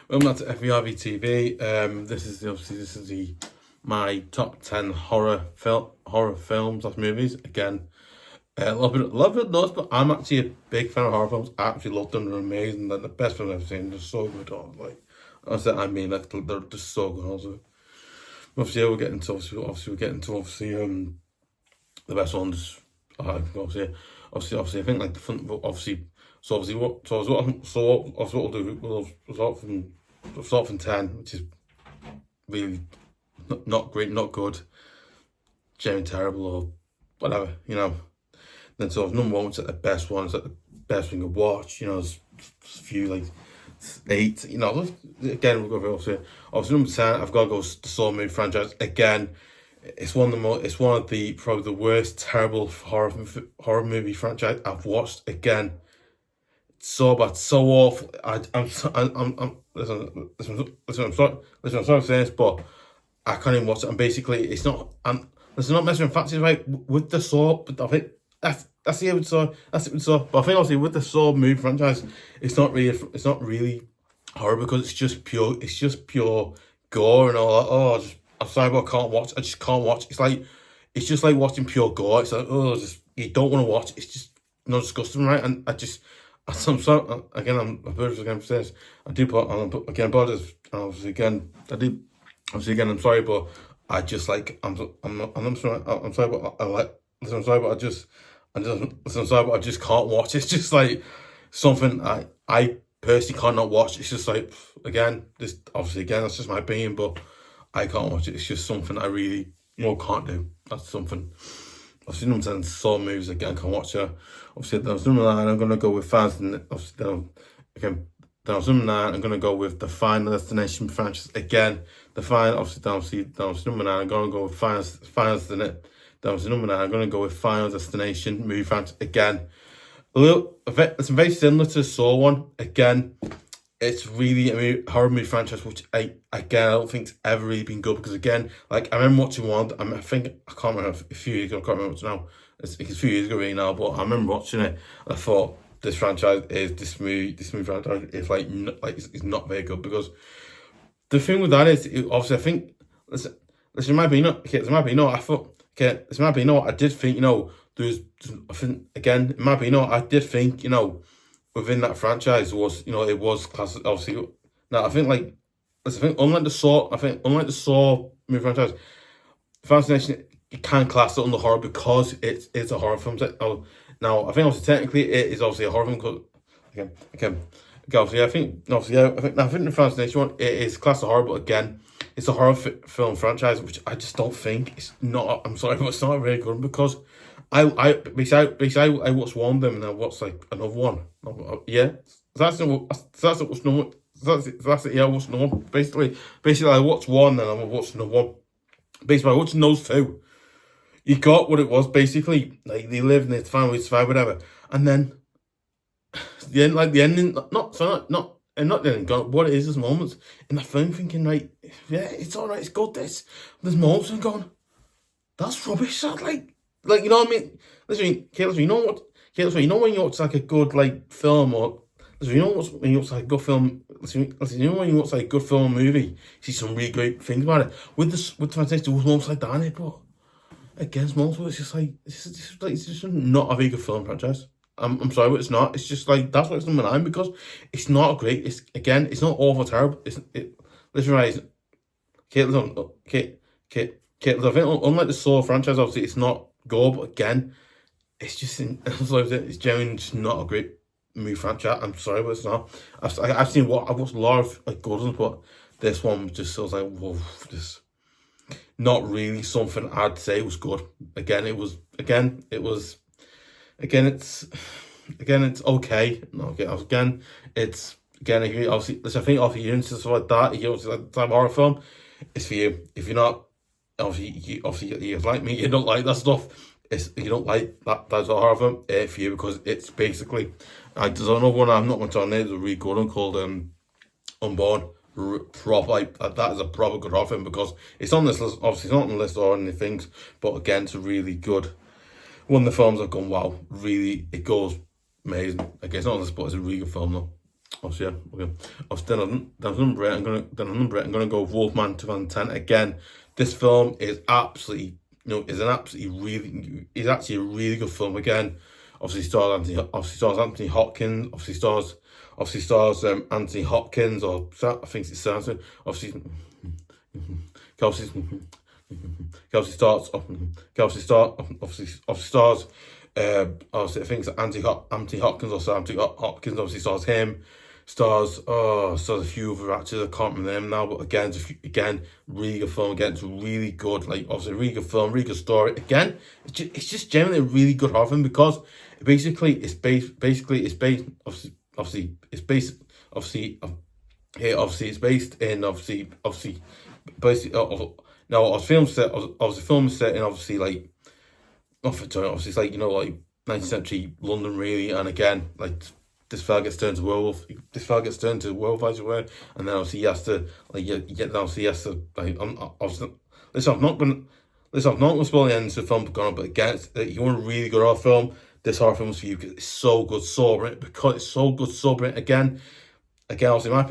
Welcome back to FVRV TV. This is my top 10 horror films of movies. Again, a little bit nuts, but I'm actually a big fan of horror films. I absolutely love them. They're amazing. They're the best films I've ever seen. They're so good. They're just so good. Also, obviously, we're getting to the best ones. Obviously, I think like the fun. What we'll do. We'll start from 10, which is really not great, not good, genuinely terrible, or whatever. Then number one, it's like the best one. It's like the best thing to watch. There's a few like 8. Again, we'll go for obviously number 10. I've got to go with the Saw movie franchise again. It's one of the probably the worst terrible horror movie franchise I've watched. Again, it's so bad, so awful. Listen. I'm sorry for saying this, but I can't even watch it. And basically, it's not. Not messing with facts, right? With the Saw, but I think that's it with Saw. That's it with Saw. But I think obviously with the Saw movie franchise, it's not really horror because it's just pure gore and all that. Oh, I'm sorry, but I can't watch. I just can't watch. It's just like watching pure gore. It's like, you don't want to watch. It's just not disgusting, right? And I'm sorry. Again, I'm again for this. I do put again, but obviously again, I'm sorry, but I just like I'm sorry. I'm sorry, but I'm sorry, but I'm sorry, but I just can't watch. It's just like something I personally cannot watch. It's just like that's just my opinion, but I can't watch it. It's just something I really, can't do. That's something. Obviously, number 10, Saw movies again, can't watch it. Obviously, that was number 9. I'm going to go with fans. Obviously, that was number 9. I'm going to go with the Final Destination franchise again. Obviously, number 9. I'm going to go with Final Destination. That was number 9. I'm going to go with Final Destination movie franchise again. It's very similar to the Saw one. Again, it's really a horror movie franchise, which I don't think's ever really been good because again, like I remember watching one. I can't remember a few years ago. I can't remember what's now. It's a few years ago really now, but I remember watching it. I thought this movie franchise is it's not very good because the thing with that is obviously I think this might be not. Okay, this might be not. I thought this might be not. I did think I think again it might be not. I did think within that franchise was it was class obviously. Now I think unlike the Saw movie franchise, Fascination you can class it under horror because it's a horror film. Now I think obviously technically it is obviously a horror film because obviously I think the Fascination one it is classed as horror, but again it's a horror film franchise which I just don't think it's not. I'm sorry, but it's not really good because I watched one of them and I watched like another one. Yeah, that's what's number. That's it. Yeah, I watched another one. Basically, I watched one and I watched another one. Basically, I watched those two. You got what it was. Basically, like they live and they finally survive, whatever. And then the ending. Not the ending. God, what it is moments in the film, thinking like, yeah, it's all right, it's good. There's moments and going, that's rubbish. That's like you know what I mean? Listen, you know what? You know when you watch like a good like film or listen, you know when you watch like a good film. Listen, you know when you watch like a good film or movie, you see some really great things about it. With the Fantastic, there was moments like that in it, but against moments where it's just not a very good film franchise. I'm sorry, but it's not. It's just like that's why it's number 9 because it's not great. It's not awful terrible. Listen, right? I think unlike the Saw franchise, obviously it's not good, but again, it's genuinely just not a great movie franchise. I'm sorry, but it's not. I've watched a lot of like good ones, but this one just feels like whoa, just not really something I'd say was good. It's okay. It's obviously you're into stuff like that. You obviously like the type of horror film. It's for you. If you're not, obviously you're like me. You don't like that stuff. You don't like that type of horror film. For you because it's basically. There's another one I'm not going to on there. There's a really good one called Unborn. Proper that is a proper good horror film because it's on this list. Obviously, it's not on the list or any things, but again, it's a really good one of the films I've gone wow. Really, it goes amazing. Okay, it's not on this, but it's a really good film though. Obviously, yeah. Okay. Then number 8. I'm gonna go with Wolfman 2010 again. This film is absolutely, is actually a really good film again. Obviously stars Anthony Hopkins. Obviously stars Anthony Hopkins, or I think it's Sansa. Obviously, Kelsey Kelsey starts obviously stars obviously I think it's Anthony Hopkins, or Anthony Hopkins obviously stars him. Stars a few other actors. I can't remember them now, but again, again, really good film. Again, it's really good. Like, obviously, really good film, really good story. Again, it's just generally a really good horror film, because it's based it's based in basically now film set in obviously like obviously it's like, 19th century London, really. And again, like, this fella gets turned to werewolf. This fella gets turned to werewolf, as it were, and then obviously he has to, like, obviously he has to, like, listen, I'm not gonna spoil the end of the film, but again, you want a really good horror film, this horror film is for you, because it's so good, so brilliant. Because it's so good, so brilliant. Obviously, I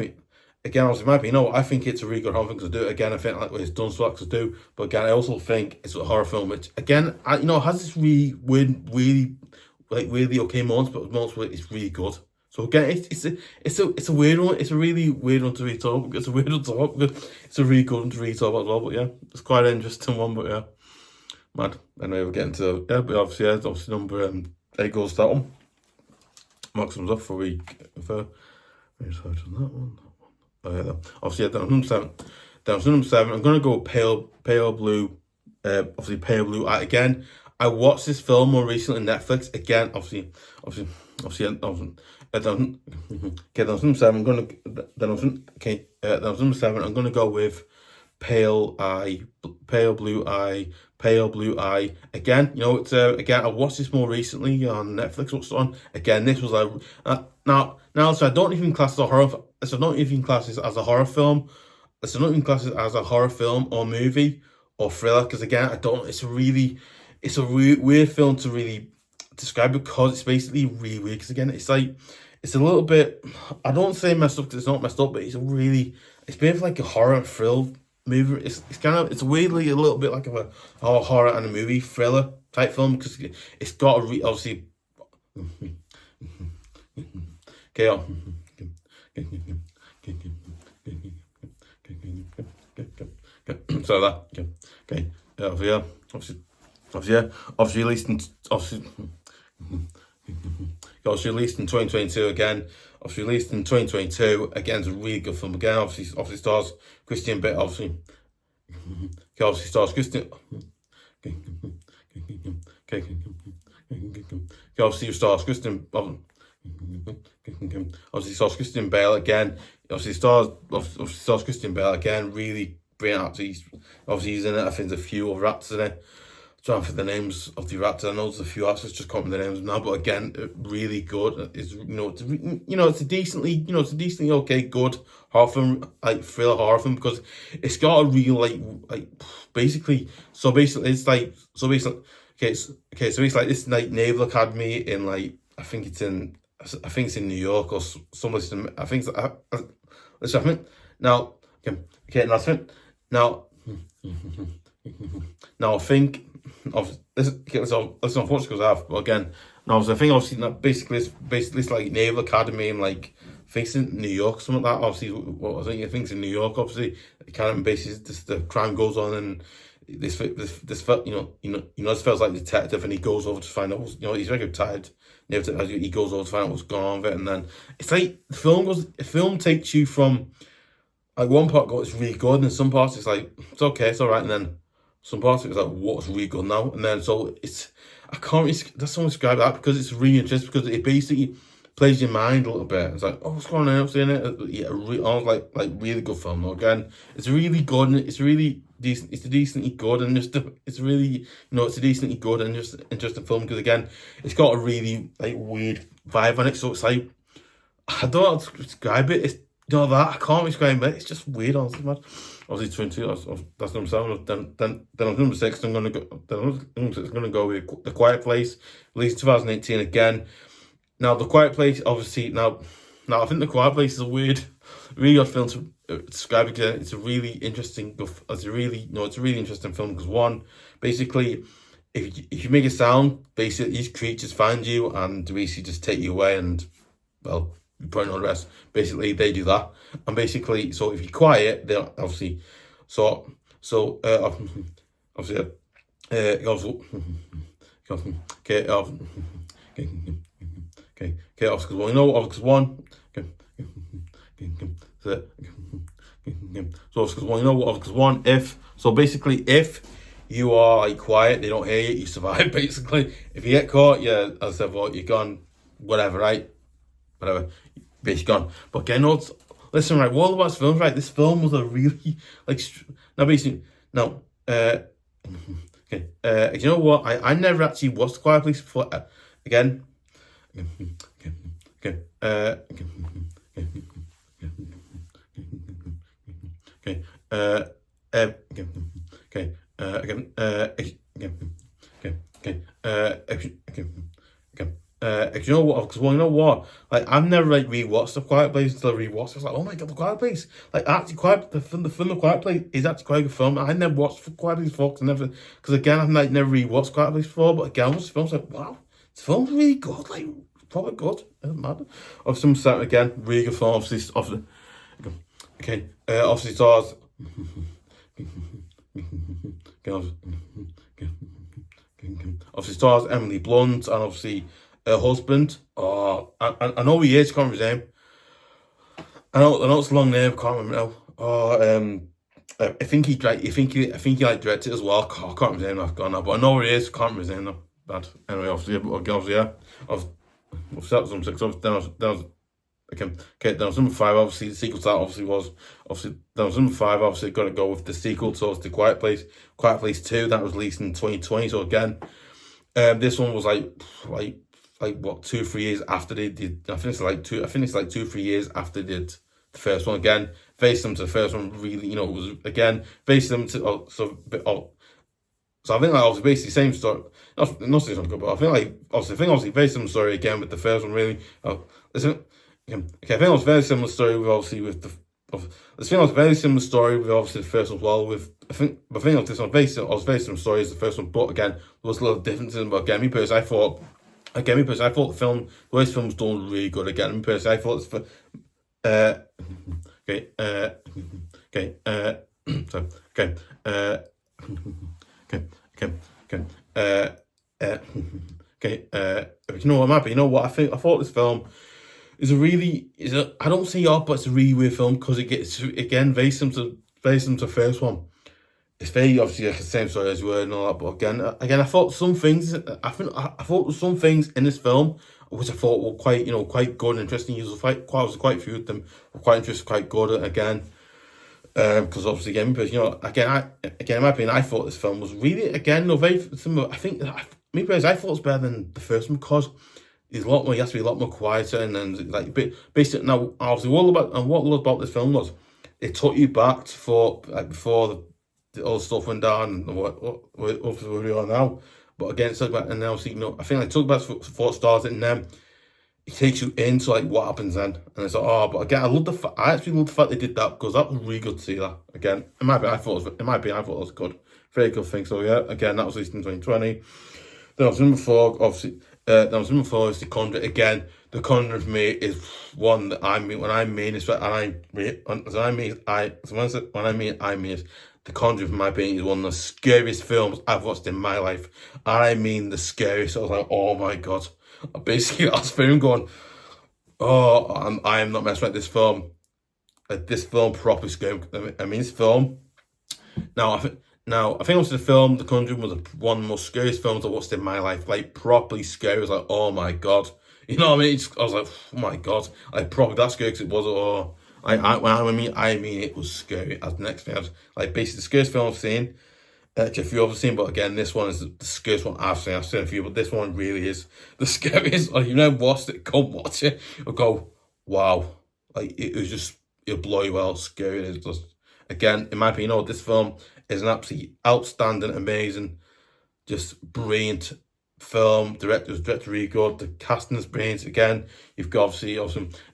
think it's a really good horror film, because I do it again. I think like it's done so, because I do, but again, I also think it's a horror film which, again, has this really weird, really okay moments, but moments where it's really good. So again, it's a weird one. It's a really weird one to read talk. It's a weird one to talk, because it's a really good one to read talk about as well. But yeah, it's quite an interesting one. But yeah, mad. Anyway, we're getting to, yeah, but obviously number 8 goes to that one. Maximum's up for a week. Where's on that one? Oh yeah, obviously then number 7. Number 7. I'm gonna go pale blue. Obviously pale blue eye again. I watched this film more recently on Netflix. Again, obviously, okay, that was number 7. That was number 7. I'm gonna go with pale blue eye. Again, it's again, I watched this more recently on Netflix. What's on? Again, this was like now. So I don't even class it as a horror. So I don't even class this as a horror film. So I don't even class it as a horror film or movie or thriller, because again, I don't. It's a weird film to really describe, because it's basically really weird. Because again, it's like, it's a little bit, I don't say messed up, because it's not messed up, but it's a bit of like a horror thrill movie. It's weirdly a little bit like of a horror and a movie thriller type film, because it's got obviously okay. So that okay. Yeah, obviously released in released in 2022 again. Obviously released in 2022 again. It's a really good film again. Obviously stars Christian Bale. Obviously stars Christian. Obviously stars Christian. Obviously stars Christian Bale again. Obviously stars Christian Bale again. Really brilliant actor. Obviously he's in it. I think there's a few other actors in it. Trying for the names of the actors. I know there's a few actors, just can't remember the names now. But again, really good. It's it's a decently okay good horror film, like thriller horror film, because it's got a real basically it's like this like Naval Academy in like I think it's in New York or somewhere. I think now now now I think of this unfortunate because I have, but again, no, I think obviously basically it's like Naval Academy and like I think it's in New York, something like that. Obviously, I think it's in New York. Obviously, it kind of basically the crime goes on, and this felt this feels like a detective, and he goes over to find out. He's very retired. He goes over to find out what's going on with it, and then it's like the film takes you from like one part it's really good, and some parts it's like it's okay, it's all right, and then some parts of it's like what's really good now, and then so it's I can't really that's someone describe that because it's really interesting because it basically plays your mind a little bit. It's like, oh, what's going on? In it, yeah, like really good film. Though. Again, it's really good and it's really decent. It's a decently good and it's really it's a decently good and just interesting film because again, it's got a really like weird vibe on it. So it's like I don't know how to describe it. It's that I can't describe it. It's just weird, honestly, man. Obviously, 22. That's number 7. Then on number 6, I'm gonna go. Then number 6, I'm gonna go with The Quiet Place, released in 2018 again. Now, The Quiet Place, obviously, now Now I think The Quiet Place is a really good film to describe again. It's a really interesting. It's a really it's a really interesting film because one, basically, if you make a sound, basically these creatures find you and basically just take you away and well, you put on the rest. Basically, they do that, and basically, so if you're quiet, they obviously, obviously, also, okay, okay, because well, you know, because one, okay, so because well, you know, because one, if so, basically, if you are like quiet, they don't hear you, you survive. Basically, if you get caught, yeah, as I said, well, you're gone, whatever, right? Whatever, basically gone. But again, no, listen, right, what about this film, right? This film was a really like now basically now okay you know what? I never actually watched The Quiet Place before. Again, okay okay okay again you know what? Because well, you know what? Like I've never like rewatched The Quiet Place until I rewatched. I was like, oh my god, The Quiet Place! Like actually, the film The Quiet Place is actually quite a good film. I never watched The Quiet Place before because again I've like never rewatched Quiet Place before. But again, I watched the film, I was like, wow, this film's really good. Like probably good. It doesn't matter. Obviously, some again, really good film. Obviously, okay. Obviously, stars. Obviously, stars Emily Blunt and obviously her husband. Oh, I know he is. Can't remember his name. I know it's a long name. Can't remember now. Oh, I think he like directed it as well. I can't remember his name. I've gone now, but I know who he is. Can't remember his name now. Bad. Anyway, obviously, yeah. That was number 6. Then I was okay. Then was number 5. Obviously, the sequel to that then was number 5. Obviously, got to go with the sequel to The Quiet Place, Quiet Place 2. That was released in 2020. So again, this one was like what 2-3 years after they did. I think it's like 2-3 years after they did the first one. Again, very similar to the first one. Really, it was again very similar to so I think like obviously basically same story. Not saying something good, but I think like obviously very similar story again with the first one. Really, listen. Okay, I think it was very similar story with obviously with the. I think it was a very similar story with obviously the first one as well. With I think of this one very similar story as the first one, but again there was a little differences. But again, me personally, I thought the film, the way this film was done really good. Again, me personally, I thought this. Okay. So okay. You know what, Matt? You know what? I thought this film I don't say odd, but it's a really weird film because it gets again very similar to the first one. It's very obviously like the same story as word and all that, but again, I thought some things. I thought there was some things in this film which I thought were quite good and interesting. Quite a few of them were quite interesting, quite good. Again, because obviously again, in my opinion, I thought this film was really very similar. I think me personally, I thought it was better than the first one because it's a lot more. You have to be a lot more quieter and then like basically now obviously what I loved about this film was it took you back before all the stuff went down and what we are now. But again, it's like and now I think I took about before it started and then it takes you into like what happens then, and it's like but again, I actually love the fact they did that because that was really good to see that. Again, in my opinion, I thought it was good, very good thing. So yeah, again, that was released in 2020. Then I was number 4, obviously. That was number 4 is The Conjuring. Again, The Conjuring for me is one that I mean when I mean is The Conjuring, in my opinion, is one of the scariest films I've watched in my life. And I mean the scariest. I was like, oh my god. Basically, I was film going, I am not messing with this film. This film properly scared. I mean, this film. Now, I think also the film The Conjuring was one of the most scariest films I watched in my life. Like properly scary. I was like, oh my god. You know what I mean? I was like, oh my god. Like probably that scary because it was. I mean it was scary. As the next thing, I was like basically the scariest film I've seen. A few I've seen, but again, this one is the scariest one I've seen. I've seen a few, but this one really is the scariest. Like, you've never watched it, come watch it. Or go, wow. Like, it was just, it'll blow you out, scary. It's just, again, in my opinion, this film is an absolutely outstanding, amazing, just brilliant film. Director really good. The casting is brilliant. Again, you've got obviously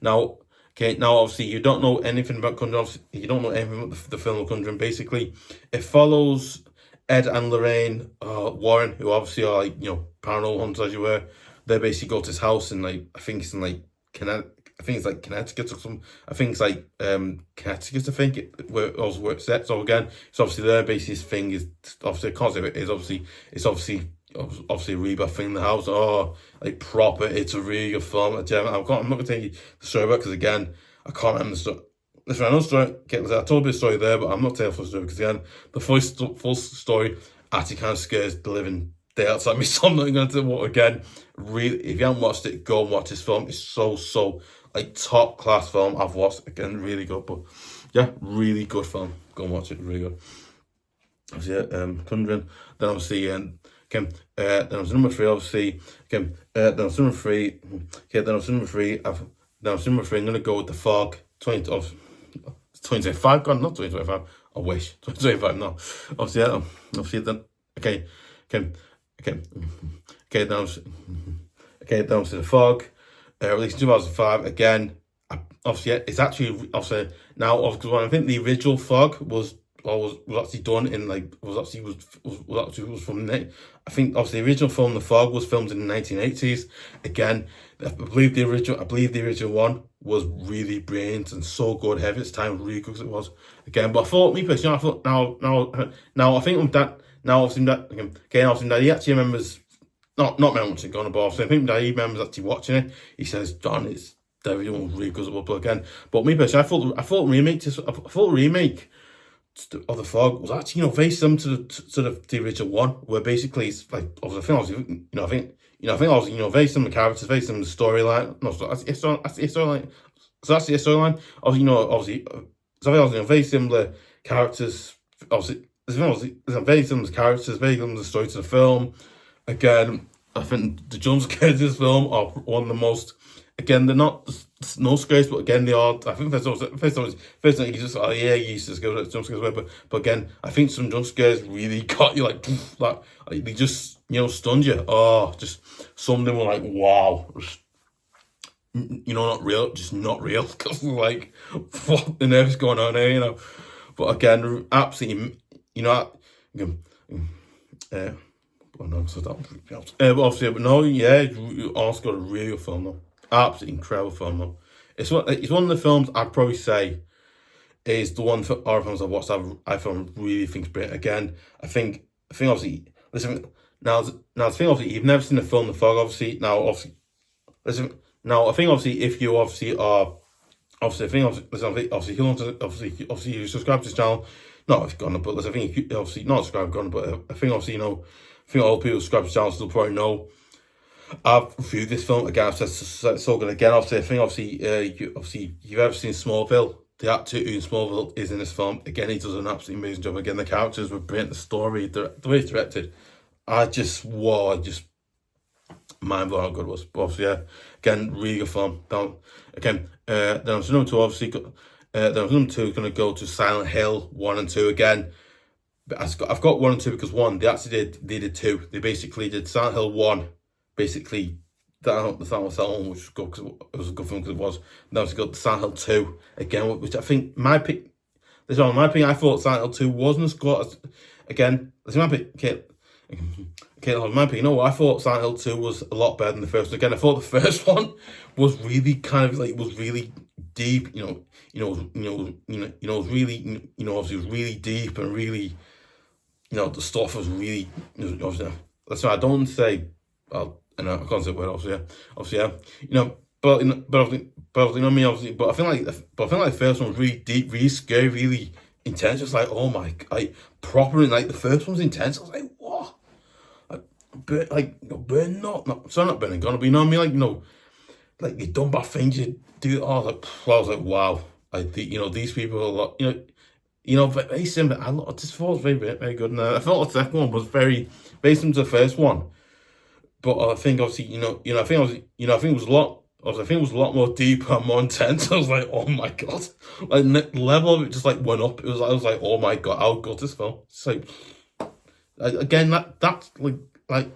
now. Okay, now obviously you don't know anything about Conjuring. Obviously, you don't know anything about the film of Conjuring. Basically, it follows Ed and Lorraine Warren, who obviously are like, paranormal hunters as you were. They basically go to his house and like I think it's in like Connecticut or something. I think it's like Connecticut. I think where it's set. So again, it's obviously their basic thing is obviously because of it is obviously rebuffing the house. Oh, like proper. It's a really good film. I'm not gonna tell you the story about because again, I can't remember the story. Listen, I know the story. I told you the story there, but I'm not telling the full story because again, the full story actually kind of scares the living day outside me. So I'm not going to tell what again. Really, if you haven't watched it, go and watch this film. It's so like top class film I've watched. Again, really good. But yeah, really good film. Go and watch it. Really good. Obviously, Conjuring. Then obviously, then I was number 3. Obviously, then I was number 3. Okay, then I was number 3. I'm gonna go with The Fog. 2025. God, not 2025. I wish 2025. No, obviously then. Okay. Then I was The Fog. Released in 2005. Again, obviously it's actually obviously now because I think the original Fog was actually done in like was from I think obviously the original film The Fog was filmed in the 1980s. Again, I believe the original one was really brilliant and so good. Heavy at its time, really good as it was. Again, but I thought me personally, I thought now I think that now obviously that he actually remembers not remembering it gone, but obviously I think that he remembers actually watching it. He says, "John, it's the original one really good as well." But again, but me personally, I thought the remake of The Fog was actually very similar to the original one, where basically it's like obviously I think very similar characters, very similar storyline. No, so that's the storyline. So that's the storyline. Obviously, very similar characters. Obviously, there's very similar characters, very similar story to the film. Again, I think the jump scares in this film are one of the most. Again, they're not no scares, but again they are. I think first you just you used to scare jump scares, but again, I think some jump scares really got you like they just stunned you. Oh, just some of them were like wow, not real, just not real because like what the nerves going on here, But again, absolutely, but obviously, but no, yeah, Oscar got a really good film though. Absolutely incredible film though. It's one of the films I'd probably say is the one for horror films I've watched I found really think brilliant. Again, I think obviously listen now the thing obviously you've never seen the film The Fog obviously I think obviously if you obviously are obviously you subscribe to this channel. Not if you're gonna, but I think you obviously not subscribe gonna, but I think obviously I think all people who subscribe to the channel still probably know I've reviewed this film again. I've said it's so good again. Obviously, I think you've ever seen Smallville. The actor who in Smallville is in this film again. He does an absolutely amazing job. Again, the characters were brilliant. The story, the way it's directed, just mind blowing how good it was. But obviously, yeah, again, really good film. Then I was number 2. Obviously, then I was number 2 going to go to Silent Hill 1 and 2 again. But I've got 1 and 2 because 1 they did 2. They basically did Silent Hill 1. Basically, the Silent Hill 1, which was good because it was a good film because it was. Now it's got the Silent Hill 2 again, which I think my pick. This one, my opinion, I thought Silent Hill 2 wasn't as good as again. This is my pick. Okay, my opinion. I thought Silent Hill 2 was a lot better than the first. Again, I thought the first one was really kind of like was really deep. It was really obviously it was really deep and really the stuff was really obviously. That's why I don't say. Well, I can't say what else. Obviously, but I feel like the first one was really deep, really scary, really intense. It's like, oh my, like proper, like the first one was intense. I was like, what? Burn not sorry, not burning gonna be. What I mean? Like you done bad things, you do. Oh, I was like, wow. These people are a lot. Very similar. I just thought it was very, very good. And I felt the second one was very similar to the first one. But I think obviously, I think it was a lot. I think it was a lot more deep and more intense. I was like, oh my god, like the level of it just like went up. I was like, oh my god, how good this film. It's like, again, that's like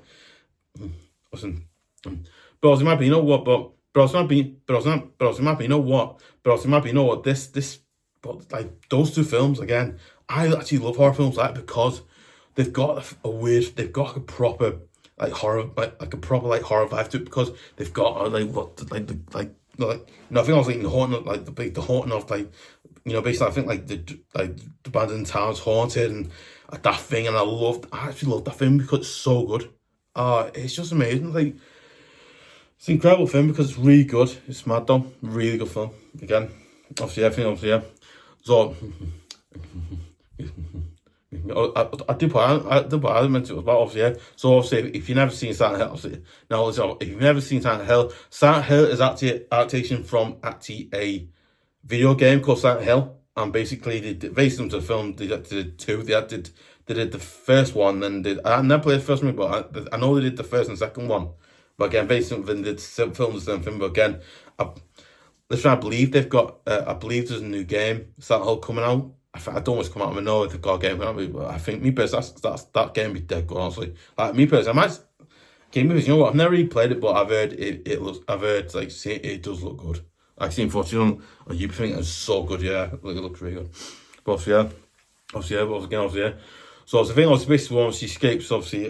listen, but also might be, you know what, but also might be, but also might be, you know what, but also might be, you know what, but like those two films again, I actually love horror films like because they've got they've got a proper like horror, like a proper like horror vibe to it because they've got like what you know, I think I was like the haunting, like the haunting of like, you know, basically I think like the abandoned towns haunted and that thing, and I actually loved that film because it's so good. It's just amazing. Like it's an incredible film because it's really good. It's mad though, really good film. Again, obviously everything, obviously yeah. So I do put I meant it was about obviously yeah. So obviously if you've never seen Silent Hill, obviously now so if you've never seen Silent Hill is actually adaptation from actually a video game called Silent Hill, and basically they based them to the film. They did two. They did the first one, and I never played the first one, but I know they did the first and second one. But again, based on they did film the same thing. But again, listen, I believe they've got. I believe there's a new game Silent Hill coming out. I don't know what's come out. I know they've got a game coming out, but I think me personally, that game be dead good. Honestly, like me personally, I might. Game movies, you know what? I've never really played it, but I've heard it looks. I've heard like it does look good. I've seen footage on YouTube. I think it's so good. Yeah, like it looks really good. But obviously, yeah, obviously, yeah. So the thing, obviously, basically, once she escapes, obviously,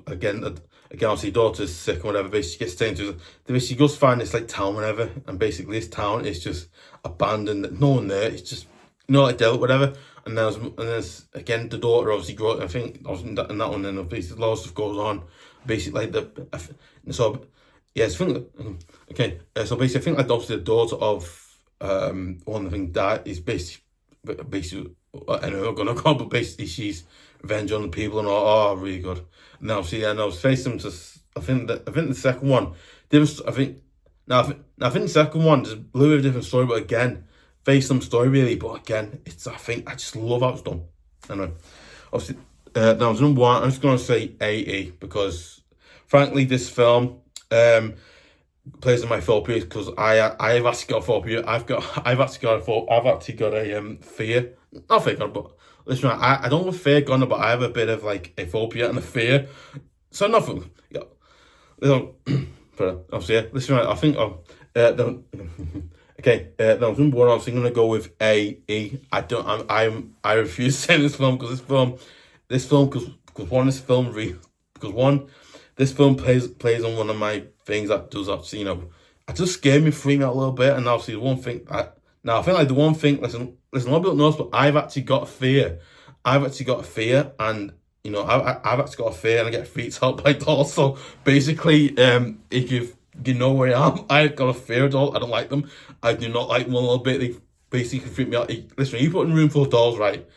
again, obviously, daughter's sick or whatever. Basically, she gets taken to. She goes find this like town, whatever, and basically, this town is just abandoned. No one there. It's just like dealt whatever. And there's again the daughter obviously grows. I think obviously in that one, then basically a lot of stuff goes on. Basically, so yes, I think okay. So basically, I think like obviously the daughter of one of the things that is basically I know I'm gonna call, but basically she's revenge on the people and all. Oh, really good. And obviously, and I was facing to. I think the second one. There was I think the second one is a little bit of a different story, but again, face some story really. But again, I think I just love how it's done. Anyway, obviously, now as number one, I'm just gonna say AE because frankly, this film plays in my phobia because I've actually got a phobia. I've actually got a fear. Not fear, but listen, I don't have a fear gun, but I have a bit of like a phobia and a fear. So nothing. Yeah. But obviously, yeah. Listen, I think okay. Now number one, I'm gonna go with AE. I refuse to say this film because this film this film plays on one of my things that does actually, you know, it just scared me, freaked me out a little bit. And obviously, the one thing now I think like the one thing, listen, a lot of people know this, but I've actually got a fear. And you know, I've actually got a fear, and I get freaked out by dolls. So basically, if you know where I am, I've got a fear of dolls. I don't like them. I do not like them a little bit. They basically freak me out. Listen, you put in a room full of dolls, right?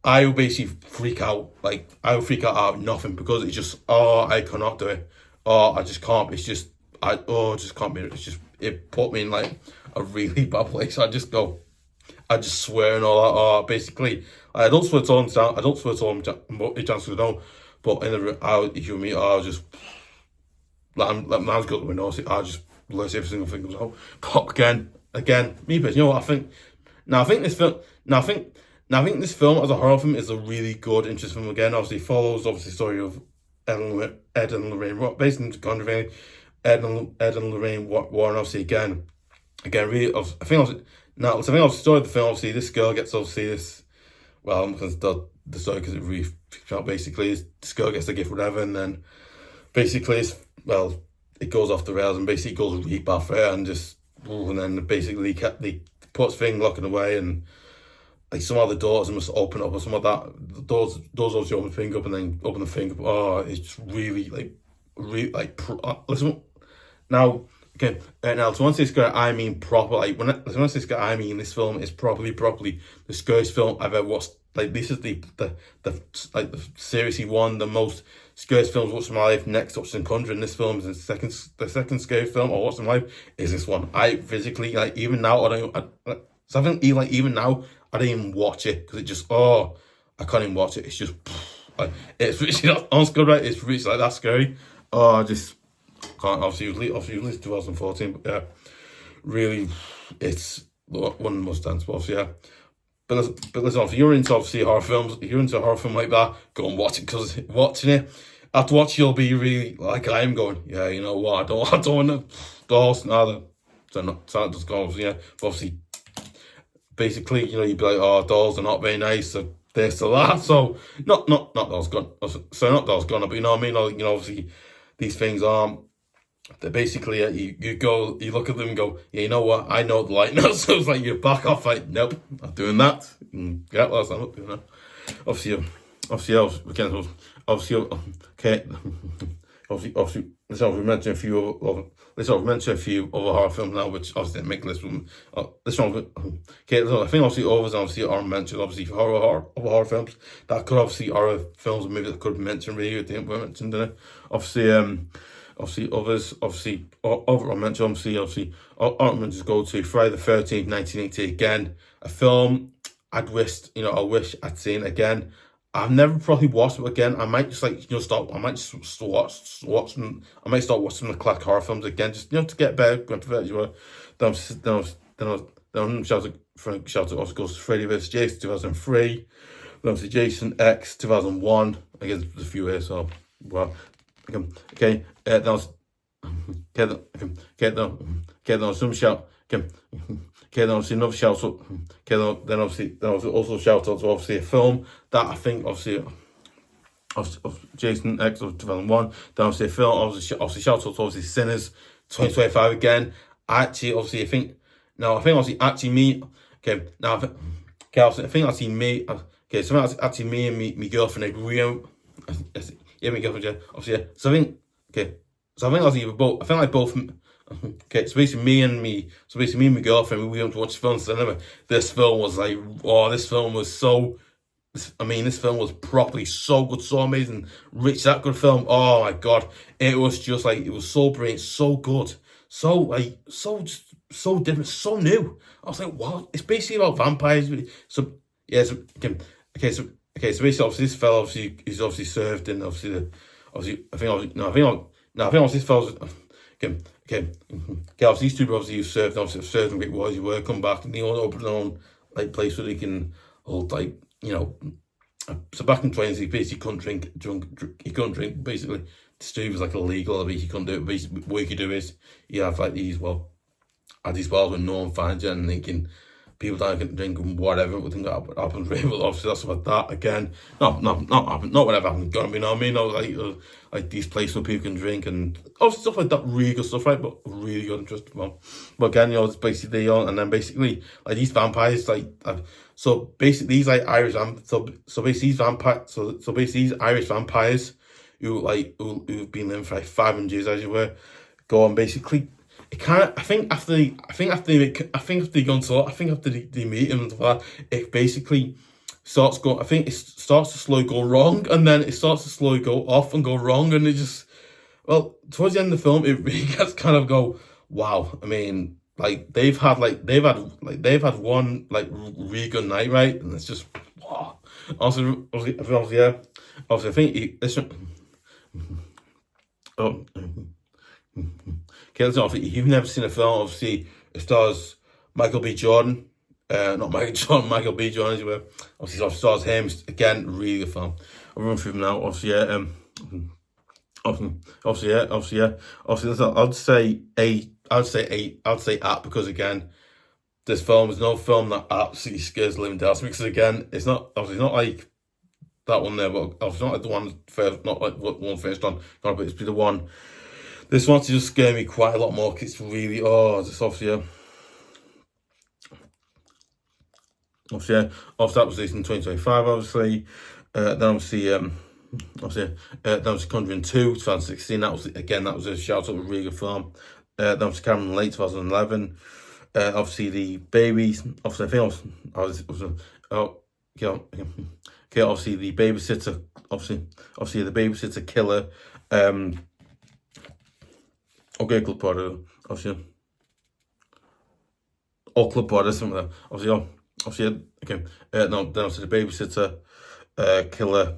I would basically freak out. Like, I would freak out of nothing because it's just, I cannot do it. I just can't. It's just, I just can't be. It's just, it put me in like a really bad place. I just swear and all that. Basically, I don't swear to all them. I don't swear to all them. Chances no. But in the, if you and me, I'll just, like, man's got the nose. I just lose every single thing comes out. But again, me, but you know what I think? I think this film as a horror film is a really good, interesting film. Again, obviously follows the story of Ed and Lorraine, based on conjuring. Ed and Lorraine Warren. Obviously, again, really. I think the story of the film. Obviously, this girl gets this. Well, because the story because it really freaks out. Basically, this girl gets the gift, whatever, and then basically, it goes off the rails and basically goes really bad for her, and then basically they puts thing locking away and. Like some other doors must open up or something like that. The doors obviously open the thing up and then open the thing up. Oh, it's really listen now. Okay, now to once this guy, I mean proper. Like when I say this guy, I mean this film is properly the scariest film I've ever watched. Like this is the seriously one the most scariest films I've watched in my life. Next, watching Conjuring. This film is the second scariest film I watched in my life. Is this one? I physically like even now even now. I didn't even watch it because it just I can't even watch it. It's just like it's really on screen, right? It's really like that scary. I just can't. Obviously, it was 2014, but yeah, really, it's one of the most dense. But obviously, yeah. But listen, if you're into obviously horror films, if you're into a horror film like that, go and watch it because watching it, after watch, you'll be really like I am going. Yeah, you know what? I don't want to dolls neither. So that just goes. Yeah, but obviously, basically, you'd be like, oh, dolls are not very nice. So this or that. So not dolls gone. So not dolls gone. But you know what I mean? Like, obviously, these things aren't. They're basically, you go, you look at them and go, yeah, you know what? I know the light now. So it's like you back off. Like, nope, not doing that. Yeah, well, I'm not doing that. Obviously, okay. Obviously, we've mentioned a few other horror films now, which obviously didn't make this one. This one, okay. I think obviously are mentioned obviously for horror films that could obviously horror films maybe that could be mentioned really. They weren't mentioned in it. Obviously others overall mentioned obviously just go to Friday the 13th, 1980 again, a film I wish I'd seen again. I've never probably watched it again. I might just start. I might just watch them. I might start watching the classic horror films again, just to get better. Then shout out also goes to Freddy vs Jason 2003. Then obviously Jason X 2001. I guess there's a few here, so well. Okay. That was some shout. Okay, then obviously another shout out. Okay, then obviously also shout out to obviously a film that I think obviously of Jason X of 2001. Then obviously a film obviously shout out to obviously Sinners 2025 again. Actually, obviously I think obviously actually me. Okay, now I think actually me. Okay, so actually me and my girlfriend agree. Yeah, my girlfriend. Yeah, obviously. Yeah. So I think obviously both. I think like both. Okay, so basically me and my girlfriend, we went to watch the film cinema. This film was like, this film was properly so good, so amazing. Rich, that good film. Oh my god, it was just like, it was so brilliant, so good, so different, so new. I was like, what? It's basically about vampires. So yeah, so basically, obviously this fella is obviously served in obviously I think this fella's. Okay, obviously these two brothers who served in Great Wars, you were come back and they all open their own like place where they can hold like so back in 20s he basically he couldn't drink basically. Steve was like illegal, he couldn't do it. Basically what you could do is you have like these wells where no one finds you and they can people that can drink and whatever, we think that happens really, but obviously that's about that again. Not whatever happens, gonna be, you know what I mean? Like these places where people can drink and obviously stuff like that, really good stuff, right? But really good, interesting one. But again, it's basically and then basically like these vampires, so basically these like Irish so basically these vampires, so basically these Irish vampires who've been living for like 500 years, as you were, go on basically. It kind of, I think after they meet him and stuff like that, it basically starts going. I think it starts to slowly go wrong, and then it starts to slowly go off and go wrong, and it just, well, towards the end of the film, it really gets kind of go, wow. I mean, like they've had one like really good night, right? And it's just wow. Also, yeah. Obviously, I think oh. Okay, listen, if you've never seen a film, obviously it stars Michael B. Jordan, not Michael Jordan, Michael B. Jordan, as you were. Obviously, it stars him again. Really good film. I'll run through them now. Obviously, yeah. Listen, I'd say 8. I'd say 8 because again, this film is no film that absolutely scares the living daylights out of me. Because again, it's not like that one there, but obviously not like the one first, not like what one first on. But it's the one. This one to just scare me quite a lot more because it's really, it's obviously, that was released in 2025, obviously. Then obviously, that was Conjuring 2, 2016. That was a shout out, a really good film. That was Cameron late 2011. Obviously the babies, obviously I think obviously the babysitter, obviously the babysitter killer, okay, Club Potter, obviously. Or Club Potter, something like that. Obviously, okay. Then obviously the babysitter, killer,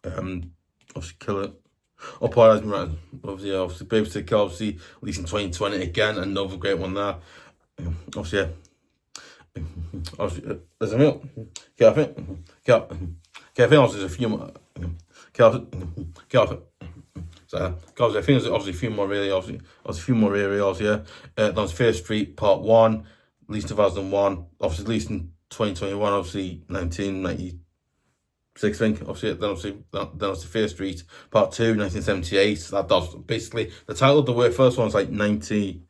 obviously killer. Oh, Potter, right. Obviously, babysitter killer, obviously, released in 2020 again, another great one there. Obviously, yeah. Obviously, there's a real. Okay, I think. Okay, I think obviously there's a few more. So, I think there's obviously a few more really, obviously a few more areas, yeah. There's First Street Part 1, released 2001, obviously released in 2021, obviously 1996, I think, obviously, then obviously First Street Part 2, 1978, that's basically, the title of the first one's like 90,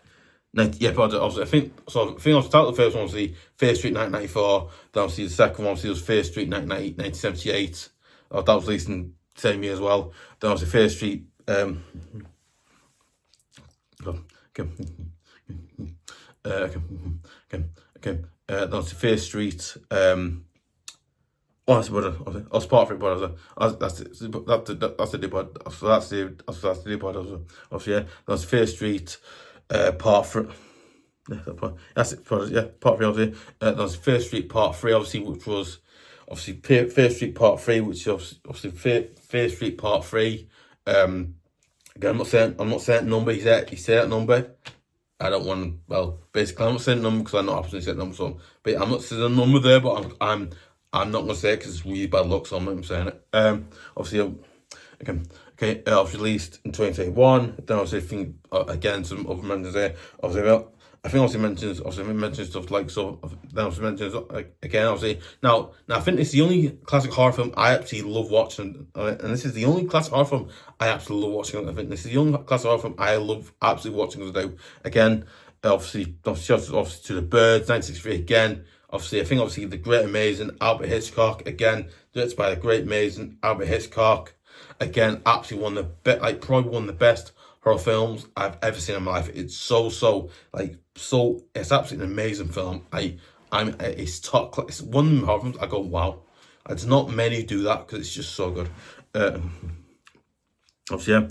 yeah, but obviously, I think the title of the first one was the First Street 1994, then obviously the second one obviously was First Street 1978, that was released in the same year as well, then obviously First Street, okay. That was the First Street. That's brother. I was part of it, brother. That's the debut. That's the debut. Obviously, yeah. That's First Street. Part 3. That's it. Yeah, Part 3. Obviously, that was First Street Part 3. Obviously, which was obviously First Street Part 3, which is obviously First Street Part 3. Again, I'm not saying number. He said that number. I don't want. Well, basically, I'm not saying number because I'm not absolutely saying number. So, but I'm not saying a number there. But I'm not gonna say it because it's really bad luck. So I'm not saying it. Obviously, okay. It was released in 2021. Then obviously, I think again some other mentions there. Obviously, I think also mentions stuff like so. Then also mentions again. Obviously, now I think it's the only classic horror film I actually love watching, and this is the only classic horror film I absolutely love watching. I think this is the only classic horror film I love absolutely watching today. Again, obviously to the Birds, 1963 again. Obviously, I think obviously the great amazing Albert Hitchcock again, directed by the great amazing Albert Hitchcock. Again, absolutely probably one of the best horror films I've ever seen in my life. It's it's absolutely an amazing film. It's top class. It's one of the horror films I go, wow. There's not many do that because it's just so good. Obviously, yeah.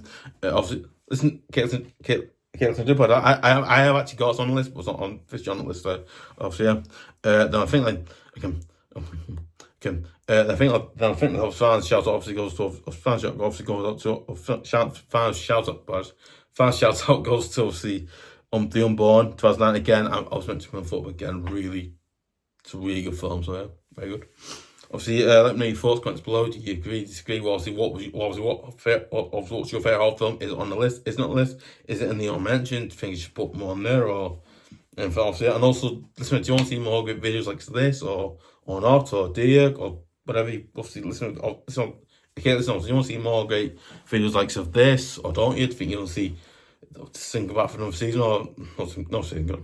Obviously, listen, listen, but I have actually got it on the list, but it's not on officially on the list. So obviously, yeah. Then I think like I think the fans shout out obviously goes to fans shout out goes to obviously the Unborn 2009 again. I was mentioning before, but again, it's a really good film. So yeah, very good. Obviously, let me know your thoughts, comments below. Do you agree, disagree? Well, obviously, what's your favourite horror film? Is it on the list? Is it not on the list? Is it in the unmentioned? Do you think you should put more on there or? And also, listen, do you want to see more good videos like this or not, or do you, or whatever? Obviously, listen. Do you want to see more great videos like this, or don't you? Do you think you want to see think about for another season, or not season, but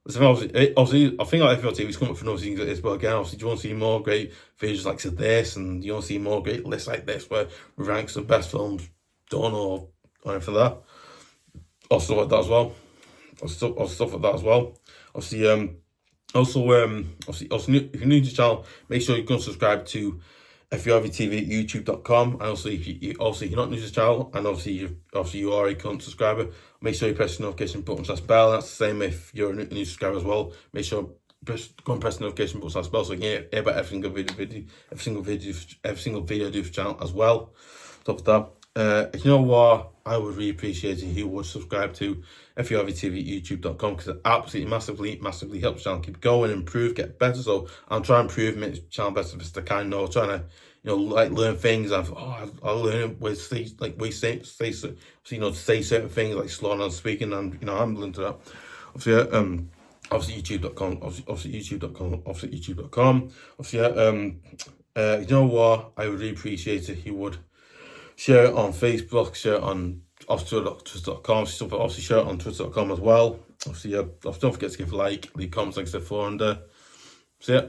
listen, obviously, I think like FVRV is coming up for another season like this, but again, obviously, do you want to see more great videos like this, and do you want to see more great lists like this where we rank the best films done or anything like that, or stuff like that as well. Or stuff like that as well. Obviously, if you're new to the channel, make sure you go and subscribe to FVRV TV at YouTube.com. And also, if you're not new to the channel, and obviously you are a current subscriber, make sure you press the notification button / bell. That's the same if you're a new subscriber as well. Make sure go and press the notification button / bell so you can hear about every single video I do for the channel as well. Top of that. You know what? I would really appreciate it if you would subscribe to FVRV TV at YouTube.com because it absolutely massively helps the channel keep going, improve, get better. So I'm trying to improve, make the channel better as I can. Trying to learn things. I learn ways to say certain things like slowing down speaking, and I'm learning to that. Obviously YouTube.com. Obviously YouTube.com. You know what? I would really appreciate it if you would share it on Facebook, share it on Twitter.com, obviously share it on Twitter.com as well. Obviously, don't forget to give a like, leave comments like I said before, and so yeah.